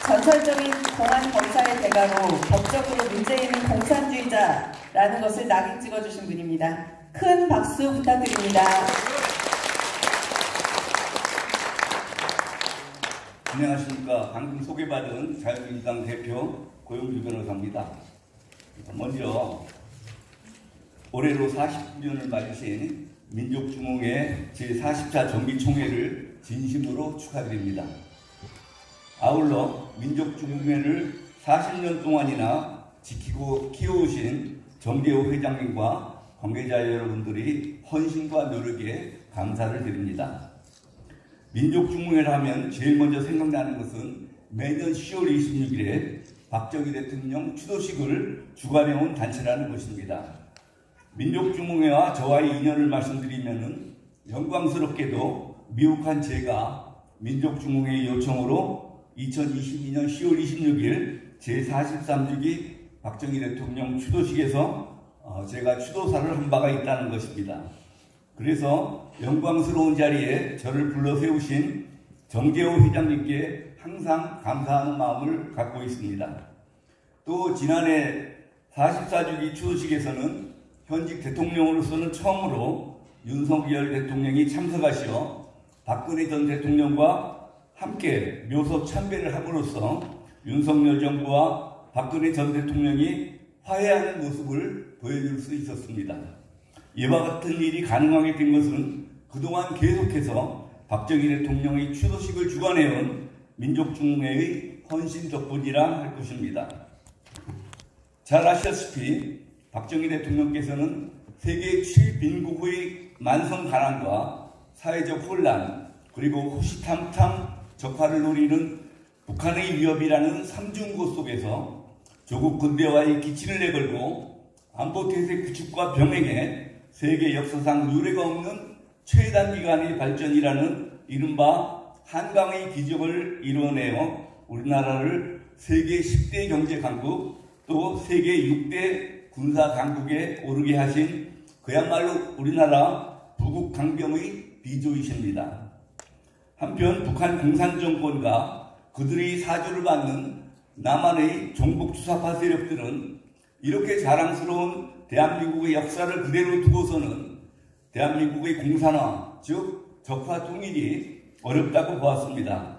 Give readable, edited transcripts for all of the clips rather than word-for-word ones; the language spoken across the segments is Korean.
전설적인 공안 검사의 대가로 법적으로 문제 있는 공산주의자라는 것을 낙인 찍어주신 분입니다. 큰 박수 부탁드립니다. 안녕하십니까. 방금 소개받은 자유민주당 대표 고영주 변호사입니다. 먼저 올해로 49년을 맞으신 민족중흥회 제40차 정기총회를 진심으로 축하드립니다. 아울러 민족중흥회를 40년 동안이나 지키고 키워오신 정재호 회장님과 관계자 여러분들이 헌신과 노력에 감사를 드립니다. 민족중흥회를 하면 제일 먼저 생각나는 것은 매년 10월 26일에 박정희 대통령 추도식을 주관해온 단체라는 것입니다. 민족중흥회와 저와의 인연을 말씀드리면 영광스럽게도 미국한 제가 민족중흥회의 요청으로 2022년 10월 26일 제43주기 박정희 대통령 추도식에서 제가 추도사를 한 바가 있다는 것입니다. 그래서 영광스러운 자리에 저를 불러 세우신 정재호 회장님께 항상 감사하는 마음을 갖고 있습니다. 또 지난해 44주기 추도식에서는 현직 대통령으로서는 처음으로 윤석열 대통령이 참석하시어 박근혜 전 대통령과 함께 묘소 참배를 함으로써 윤석열 정부와 박근혜 전 대통령이 화해하는 모습을 보여줄 수 있었습니다. 이와 같은 일이 가능하게 된 것은 그동안 계속해서 박정희 대통령의 추도식을 주관해온 민족중흥회의 헌신 덕분이라 할 것입니다. 잘 아시다시피 박정희 대통령께서는 세계 7빈국의 만성 가난과 사회적 혼란 그리고 호시탐탐 적화를 노리는 북한의 위협이라는 삼중고 속에서 조국 근대화의 기치를 내걸고 안보태세 구축과 병행에 세계 역사상 유례가 없는 최단기간의 발전이라는 이른바 한강의 기적을 이뤄내어 우리나라를 세계 10대 경제 강국 또 세계 6대 군사 강국에 오르게 하신 그야말로 우리나라 부국 강병의 비조이십니다. 한편 북한 공산정권과 그들의 사주를 받는 남한의 종북주사파 세력들은 이렇게 자랑스러운 대한민국의 역사를 그대로 두고서는 대한민국의 공산화, 즉 적화 통일이 어렵다고 보았습니다.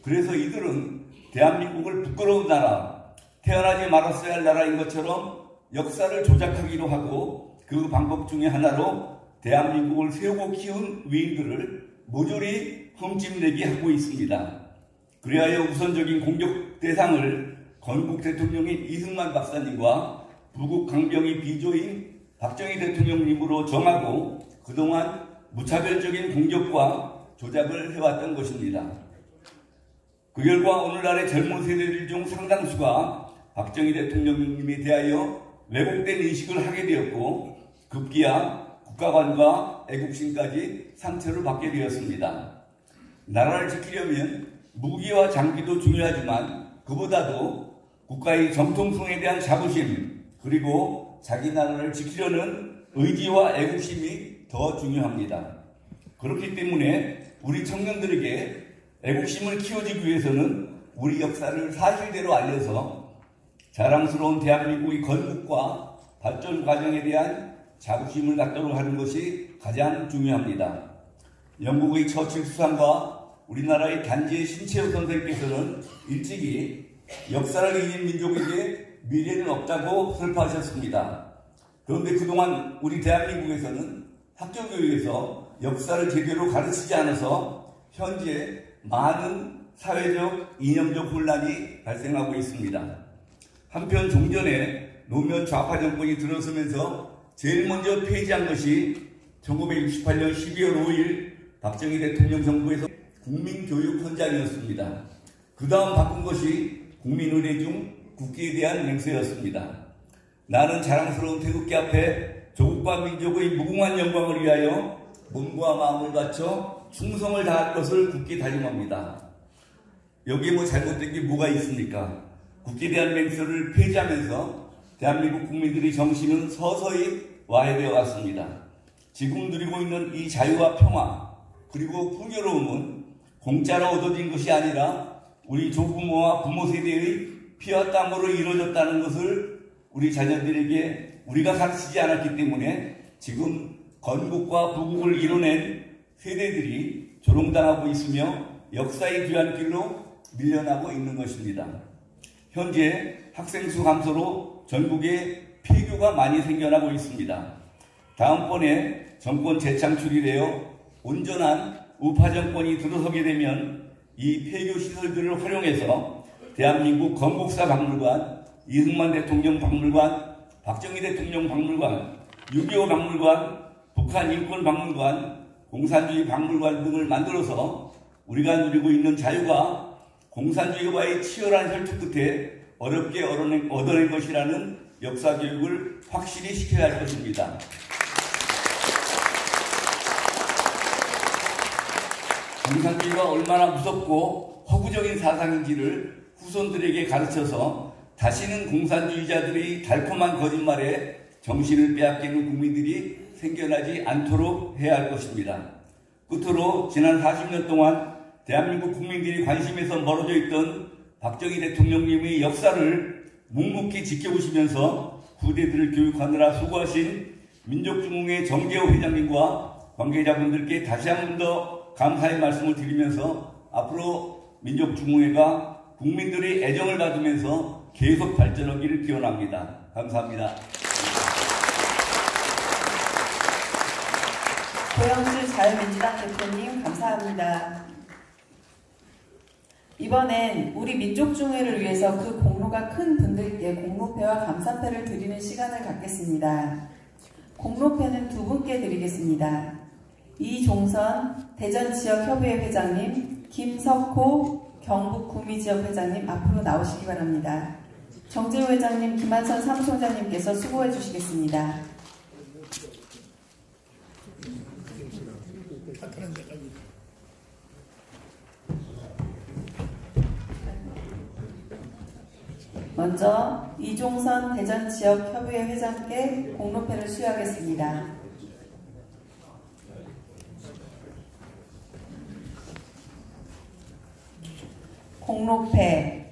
그래서 이들은 대한민국을 부끄러운 나라, 태어나지 말았어야 할 나라인 것처럼 역사를 조작하기로 하고 그 방법 중에 하나로 대한민국을 세우고 키운 위인들을 모조리 흠집내게 하고 있습니다. 그리하여 우선적인 공격 대상을 건국 대통령인 이승만 박사님과 부국 강병의 비조인 박정희 대통령님으로 정하고 그동안 무차별적인 공격과 조작을 해왔던 것입니다. 그 결과 오늘날의 젊은 세대들 중 상당수가 박정희 대통령님에 대하여 왜곡된 인식을 하게 되었고 급기야 국가관과 애국심까지 상처를 받게 되었습니다. 나라를 지키려면 무기와 장비도 중요하지만 그보다도 국가의 정통성에 대한 자부심 그리고 자기 나라를 지키려는 의지와 애국심이 더 중요합니다. 그렇기 때문에 우리 청년들에게 애국심을 키워주기 위해서는 우리 역사를 사실대로 알려서 자랑스러운 대한민국의 건국과 발전 과정에 대한 자부심을 갖도록 하는 것이 가장 중요합니다. 영국의 처칠 수상과 우리나라의 단지의 신채호 선생님께서는 일찍이 역사를 이긴 민족에게 미래는 없다고 설파하셨습니다. 그런데 그동안 우리 대한민국에서는 학교교육에서 역사를 제대로 가르치지 않아서 현재 많은 사회적, 이념적 혼란이 발생하고 있습니다. 한편 종전에 노무현 좌파 정권이 들어서면서 제일 먼저 폐지한 것이 1968년 12월 5일 박정희 대통령 정부에서 국민교육헌장이었습니다. 그 다음 바꾼 것이 국민의례 중 국기에 대한 맹세였습니다. 나는 자랑스러운 태극기 앞에 조국과 민족의 무궁한 영광을 위하여 몸과 마음을 바쳐 충성을 다할 것을 굳게 다짐합니다. 여기에 뭐 잘못된 게 뭐가 있습니까? 국기에 대한 맹세를 폐지하면서 대한민국 국민들의 정신은 서서히 와해되어 왔습니다. 지금 누리고 있는 이 자유와 평화 그리고 풍요로움은 공짜로 얻어진 것이 아니라 우리 조부모와 부모 세대의 피와 땀으로 이루어졌다는 것을 우리 자녀들에게 우리가 가르치지 않았기 때문에 지금 건국과 부국을 이뤄낸 세대들이 조롱당하고 있으며 역사의 뒤안길로 밀려나고 있는 것입니다. 현재 학생 수 감소로 전국에 폐교가 많이 생겨나고 있습니다. 다음번에 정권 재창출이 되어 온전한 우파 정권이 들어서게 되면 이 폐교 시설들을 활용해서 대한민국 건국사 박물관, 이승만 대통령 박물관, 박정희 대통령 박물관, 6.25 박물관, 북한 인권 박물관, 공산주의 박물관 등을 만들어서 우리가 누리고 있는 자유가 공산주의와의 치열한 혈투 끝에 어렵게 얻어낸 것이라는 역사 교육을 확실히 시켜야 할 것입니다. 공산주의가 얼마나 무섭고 허구적인 사상인지를 후손들에게 가르쳐서 다시는 공산주의자들의 달콤한 거짓말에 정신을 빼앗기는 국민들이 생겨나지 않도록 해야 할 것입니다. 끝으로 지난 40년 동안 대한민국 국민들이 관심에서 멀어져 있던 박정희 대통령님의 역사를 묵묵히 지켜보시면서 후대들을 교육하느라 수고하신 민족중흥회 정재호 회장님과 관계자분들께 다시 한 번 더 감사의 말씀을 드리면서 앞으로 민족중흥회가 국민들의 애정을 받으면서 계속 발전하기를 기원합니다. 감사합니다. 고영주 자유민주당 대표님 감사합니다. 이번엔 우리 민족중흥회를 위해서 그 공로가 큰 분들께 공로패와 감사패를 드리는 시간을 갖겠습니다. 공로패는 두 분께 드리겠습니다. 이종선 대전지역협의회 회장님, 김석호 경북구미지역 회장님 앞으로 나오시기 바랍니다. 정재호 회장님, 김한선 사무총장님께서 수고해 주시겠습니다. 먼저 이종선 대전지역협의회 회장께 공로패를 수여하겠습니다. 공로패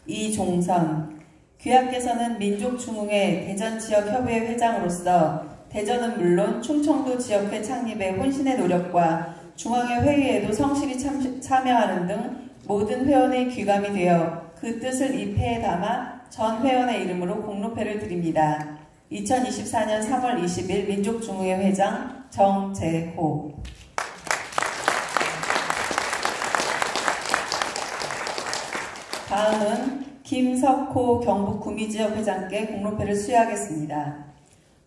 이종선 귀하께서는 민족중흥회 대전지역협의회 회장으로서 대전은 물론 충청도 지역회 창립의 혼신의 노력과 중앙회 회의에도 성실히 참여하는 등 모든 회원의 귀감이 되어 그 뜻을 이 패에 담아 전 회원의 이름으로 공로패를 드립니다. 2024년 3월 20일 민족중흥회 회장 정재호. 다음은 김석호 경북구미지역 회장께 공로패를 수여하겠습니다.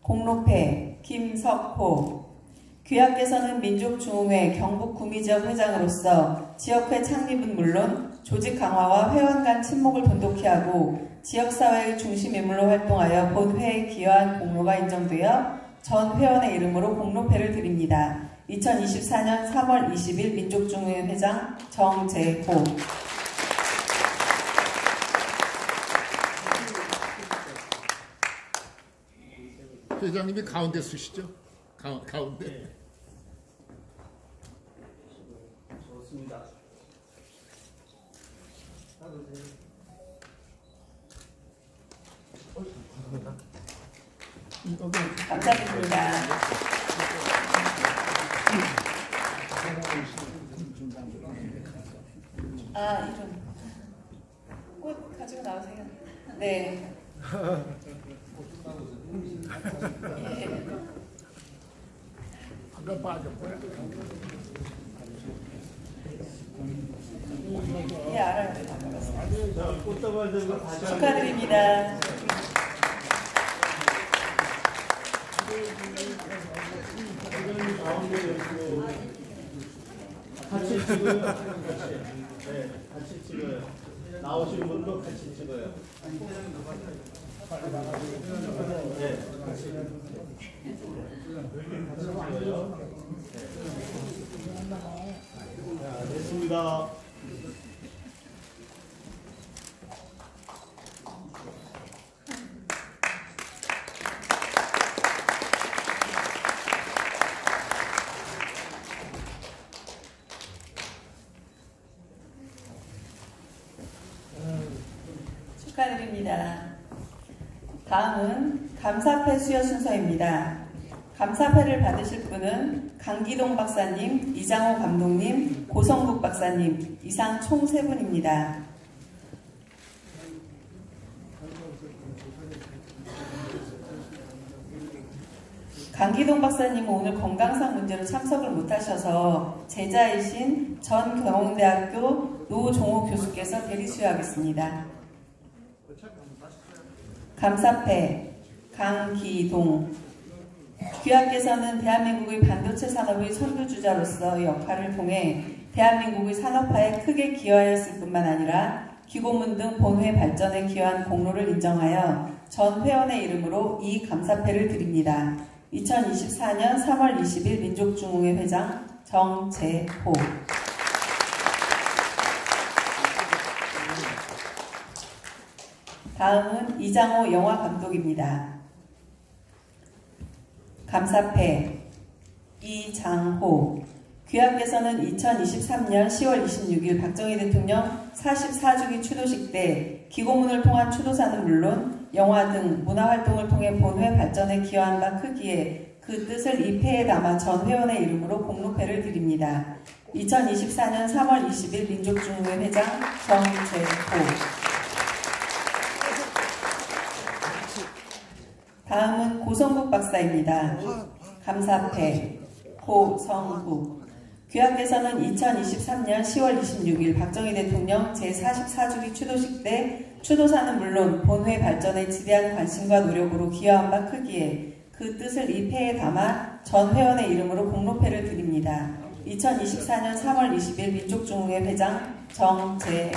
공로패 김석호. 귀하께서는 민족중흥회 경북구미지역 회장으로서 지역회 창립은 물론 조직 강화와 회원 간 친목을 돈독히 하고 지역사회의 중심 인물로 활동하여 본회에 기여한 공로가 인정되어 전 회원의 이름으로 공로패를 드립니다. 2024년 3월 20일 민족중흥회 회장 정재호. 회장님이 가운데 쓰시죠? 가운데. 좋습니다. 감사드립니다. 이름. 꽃 가지고 나오세요. 네. 아까 빠졌고요. 예, 알아요. 꽃다발 들고 다시 축하드립니다. 같이 찍어요. 네, 같이 찍어요. 나오신 분도 같이 찍어요. 네, 같이 찍어요. 자, 됐습니다. 축하드립니다. 다음은 감사패 수여 순서입니다. 감사패를 받으실 분은 강기동 박사님, 이장호 감독님, 고성국 박사님, 이상 총 3분입니다. 강기동 박사님은 오늘 건강상 문제로 참석을 못하셔서 제자이신 전 경영대학교 노종호 교수께서 대리 수여하겠습니다. 감사패 강기동. 귀하께서는 대한민국의 반도체 산업의 선두주자로서 역할을 통해 대한민국의 산업화에 크게 기여하였을 뿐만 아니라 기고문 등 본회 발전에 기여한 공로를 인정하여 전 회원의 이름으로 이 감사패를 드립니다. 2024년 3월 20일 민족중흥회 회장 정재호. 다음은 이장호 영화감독입니다. 감사패 이장호. 귀하께서는 2023년 10월 26일 박정희 대통령 44주기 추도식 때 기고문을 통한 추도사는 물론 영화 등 문화활동을 통해 본회 발전에 기여한 바 크기에 그 뜻을 이 패에 담아 전 회원의 이름으로 공로패를 드립니다. 2024년 3월 20일 민족중흥회 회장 정재호. 다음은 고성국 박사입니다. 감사패 고성국. 귀하께서는 2023년 10월 26일 박정희 대통령 제44주기 추도식 때 추도사는 물론 본회 발전에 지대한 관심과 노력으로 기여한 바 크기에 그 뜻을 이 패에 담아 전 회원의 이름으로 공로패를 드립니다. 2024년 3월 20일 민족중흥회 회장 정재호.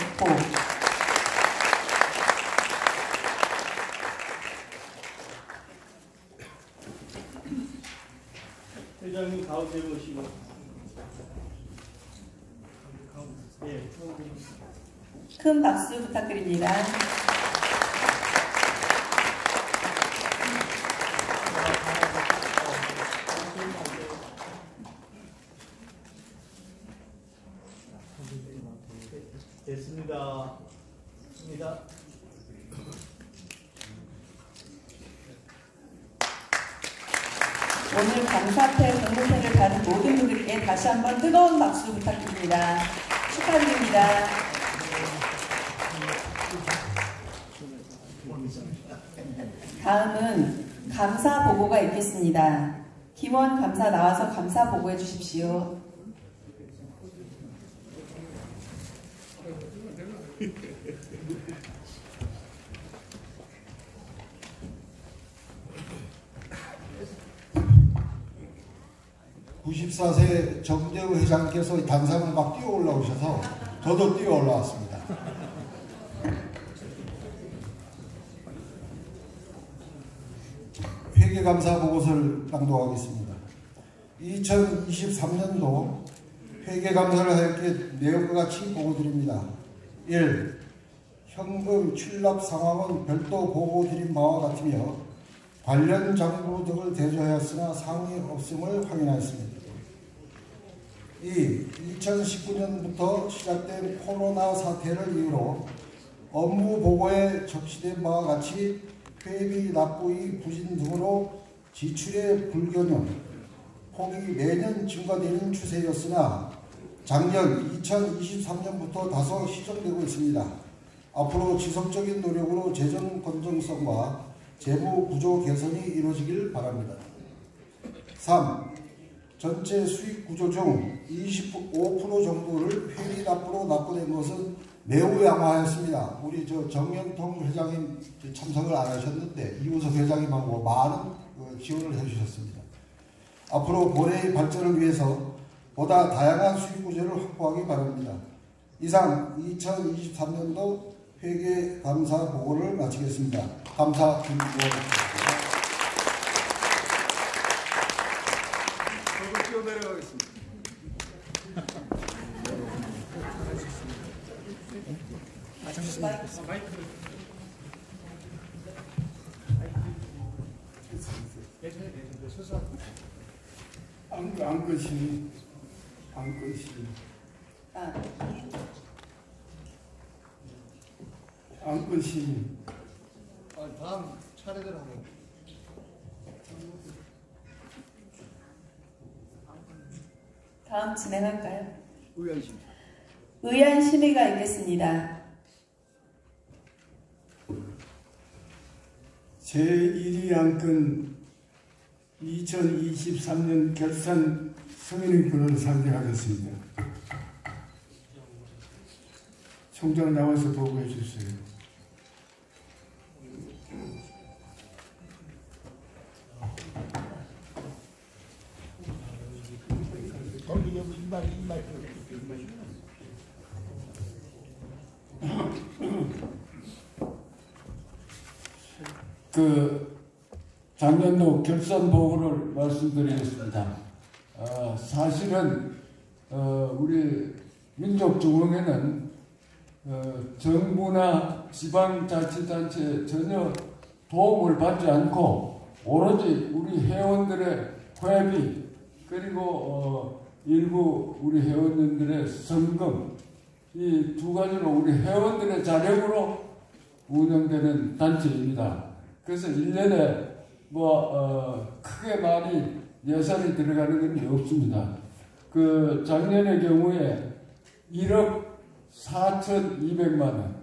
회장님 가운데 모시고. 예. 큰 박수 부탁드립니다. 됐습니다. 오늘 감사패 공로패를 받은 모든 분들께 다시 한번 뜨거운 박수 부탁드립니다. 축하드립니다. 다음은 감사 보고가 있겠습니다. 김원 감사 나와서 감사 보고해 주십시오. (94세) 정재호 회장께서 단상을 막 뛰어 올라오셔서 저도 뛰어 올라왔습니다. 회계감사 보고서를 낭독하겠습니다. 2023년도 회계감사를 하였기에 내용과 같이 보고드립니다. 1. 현금 출납 상황은 별도 보고드린 바와 같으며 관련 장부 등을 대조하였으나 사항이 없음을 확인하였습니다. 2. 2019년부터 시작된 코로나 사태를 이유로 업무 보고에 적시된 바와 같이 회비 납부의 부진 등으로 지출의 불균형, 폭이 매년 증가되는 추세였으나 작년 2023년부터 다소 시정되고 있습니다. 앞으로 지속적인 노력으로 재정 건전성과 재무 구조 개선이 이루어지길 바랍니다. 3. 전체 수익 구조 중 25% 정도를 회비 납부로 납부된 것은 매우 양호하였습니다. 우리 정연통 회장님 참석을 안 하셨는데 이우석 회장님하고 많은 지원을 해주셨습니다. 앞으로 본회의 발전을 위해서 보다 다양한 수익 구조를 확보하기 바랍니다. 이상 2023년도 회계감사 보고를 마치겠습니다. 감사드립니다. 뛰어내려가겠습니다. 안 끝이. 안건 시민. 다음 차례대로 하고. 다음 진행할까요? 의원심. 의안 심의가 있겠습니다. 제1위 안건 2023년 결산 승인권을 상정하겠습니다. 총장 나와서 보고해 주세요. 작년도 결산 보고를 말씀드리겠습니다. 사실은 우리 민족중흥회는 정부나 지방자치단체에 전혀 도움을 받지 않고 오로지 우리 회원들의 회비 그리고 일부 우리 회원님들의 성금 이 두 가지로 우리 회원들의 자력으로 운영되는 단체입니다. 그래서 1년에 크게 많이 예산이 들어가는 건 없습니다. 작년의 경우에 1억 4,200만 원.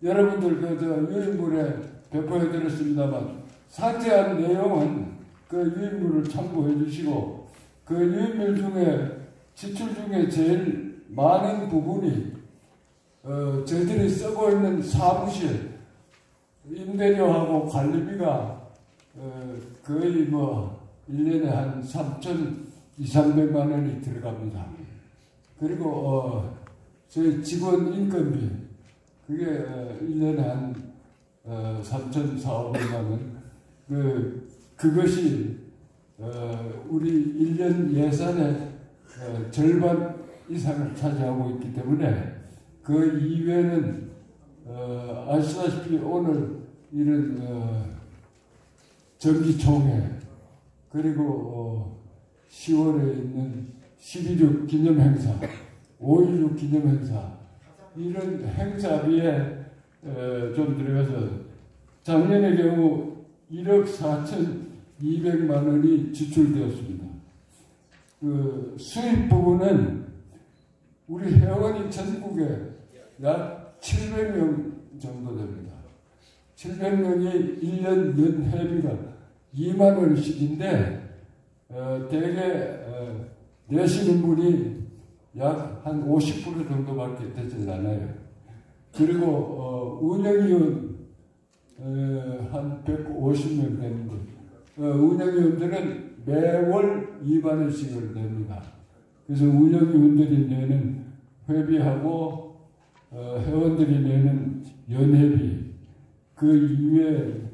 여러분들 유인물에 배포해 드렸습니다만 상세한 내용은 유인물을 참고해 주시고 유인물 중에 지출 중에 제일 많은 부분이 저희들이 쓰고 있는 사무실 임대료하고 관리비가 거의 1년에 한 3,200~300만 원이 들어갑니다. 그리고 저희 직원 인건비 그게 1년에 한 3,400~500만 원. 그것이 우리 1년 예산의 절반 이상을 차지하고 있기 때문에 그 이외에는 아시다시피 오늘 이런 정기총회 그리고 10월에 있는 11.6 기념행사 5.16 기념행사 이런 행사비에 좀 들어가서 작년의 경우 1억 4,200만 원이 지출되었습니다. 수입 부분은 우리 회원이 전국에 약 700명 정도 됩니다. 700명이 1년 연회비가 2만 원씩인데 대개 내시는 분이 약 한 50% 정도밖에 되질 않아요. 그리고 운영위원 한 150명 되는데 운영위원들은 매월 2만 원씩을 냅니다. 그래서 운영위원들이 내는 회비하고 회원들이 내는 연회비 그 이외에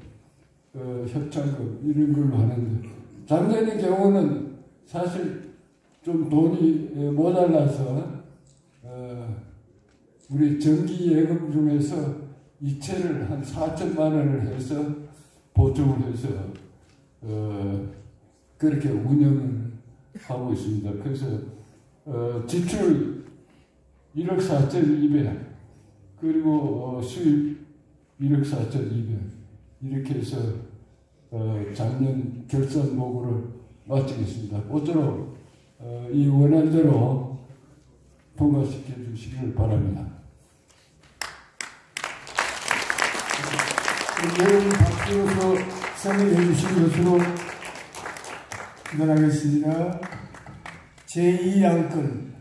협찬금 이런 걸로 하는데 작년의 경우는 사실 좀 돈이 모자라서 우리 정기예금 중에서 이체를 한 4천만 원을 해서 보충을 해서 그렇게 운영을 하고 있습니다. 그래서 지출 1억 4,200 그리고 수입 1억 4,200 이렇게 해서 작년 결산 보고를 마치겠습니다. 모쪼록 이 원안대로 통과시켜 주시길 바랍니다. 내용 박수로서 설명해 주신 것으로 일어나겠습니다. 제2안건